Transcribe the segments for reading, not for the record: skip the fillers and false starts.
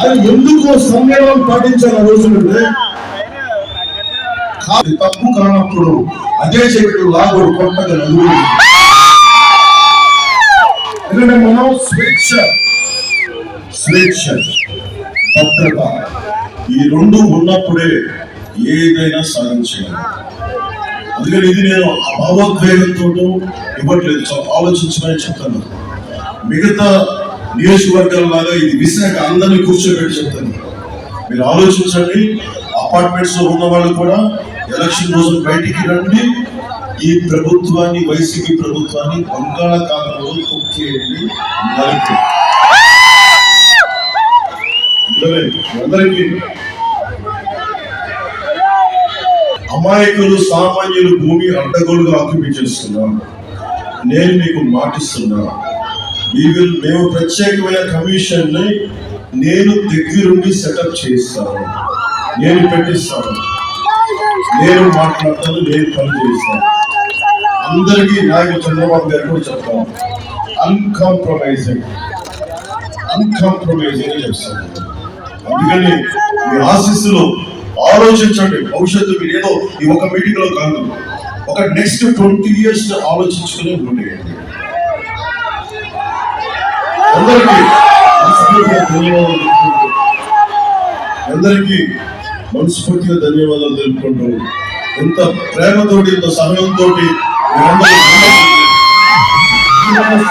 అది ఎందుకు సంయమనం పాటించాలి రోజులంటే తప్పు కానప్పుడు అదే చెట్టు లాగుడు కొట్టగా నలుగురు. ఎందుకంటే మనం స్వేచ్ఛ భద్రత ఈ రెండు ఉన్నప్పుడే ఏదైనా సాధించాలి. అందుకని ఇది నేను భావోద్వేగంతో ఇవ్వట్లేదు, ఆలోచించమని చెప్తాను. మిగతా నియోజకవర్గాల లాగా ఇది విశాఖ అందరినీ కూర్చోబెట్టి చెప్తాను. మీరు ఆలోచించండి. అపార్ట్మెంట్స్ లో ఉన్న వాళ్ళు కూడా ఎలక్షన్ రోజు బయటికి రండి. ఈ ప్రభుత్వాన్ని, వైసీపీ ప్రభుత్వాన్ని బంగాళాఖాతంలో తొక్కేయండి. అందరికీ అమాయకులు సామాన్యులు భూమి అడ్డగోలుగా ఆక్యుపై చేస్తున్నారు. నేను మీకు మాటిస్తున్నా, మేము ప్రత్యేకమైన కమిషన్ ని నేను దగ్గరుండి సెటప్ చేస్తాను, నేను పెట్టిస్తాను, నేను మాట్లాడతాను, నేను పని చేస్తాను. అందరికీ నాయకుడు చంద్రబాబు గారు కూడా చెప్తాను, అన్కాంప్రమైజింగ్ చేస్తాను. అందుకని మీ ఆశీస్సులు ఆలోచించండి. భవిష్యత్తు మీరు ఏదో ఈ ఒక మీటింగ్ లో కాదు, ఒక నెక్స్ట్ 20 years ఆలోచించుకునే ఉండేయండి. అందరికీ మనస్ఫూర్తిగా ధన్యవాదాలు తెలుపుకుంటూ, ఎంత ప్రేమతోటి, ఎంత సమయంతో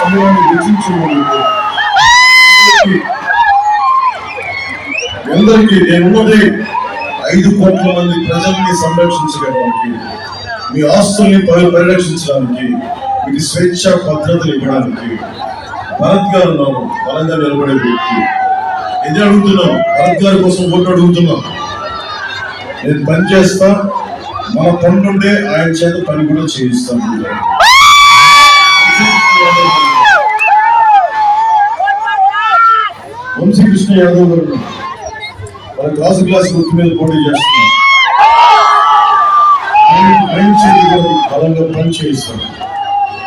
సమయాన్ని వెచ్చించుకుంటూ అందరికీ నేనున్నది 5 కోట్ల మంది ప్రజల్ని సంరక్షించడానికి, మీ ఆస్తుల్ని పరిరక్షించడానికి, మీకు స్వేచ్ఛ భద్రతలు ఇవ్వడానికి. భరత్ గారు ఉన్నాను, బలంగా నిలబడే వ్యక్తి. ఇది అడుగుతున్నాం, భరత్ గారి కోసం ఓటు అడుగుతున్నాం. నేను పని చేస్తా, మన పనుంటే ఆయన చేత పని కూడా చేయిస్తాను. వంశీకృష్ణ యాదవ్ గారు మన గాజు గ్లాస్ గుర్తు మీద పోటీ చేస్తున్నారు. బలంగా పని చేయిస్తాను.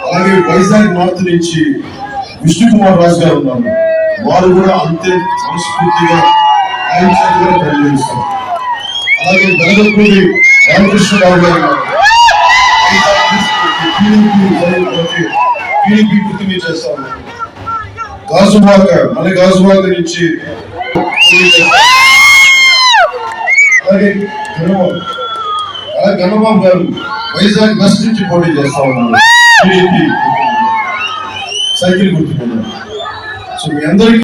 అలాగే వైజాగ్ నార్త్ నుంచి విష్ణు కుమార్ రాజు గారు ఉన్నారు, వారు కూడా అంతే మనస్ఫూర్తిగా ఆయన చేత కూడా పని చేయిస్తారు. అలాగే దళపూడి రామకృష్ణరావు గారు టీడీపీ గుర్తు మీద చేస్తాను. గాజువాక నుంచి అలాగే గణబాబు గారు వైజాగ్ వెస్ట్ నుంచి పోటీ చేస్తా ఉన్నారు, టీడీపీ సైకిల్ గుర్తు మీద. సో మీ అందరికీ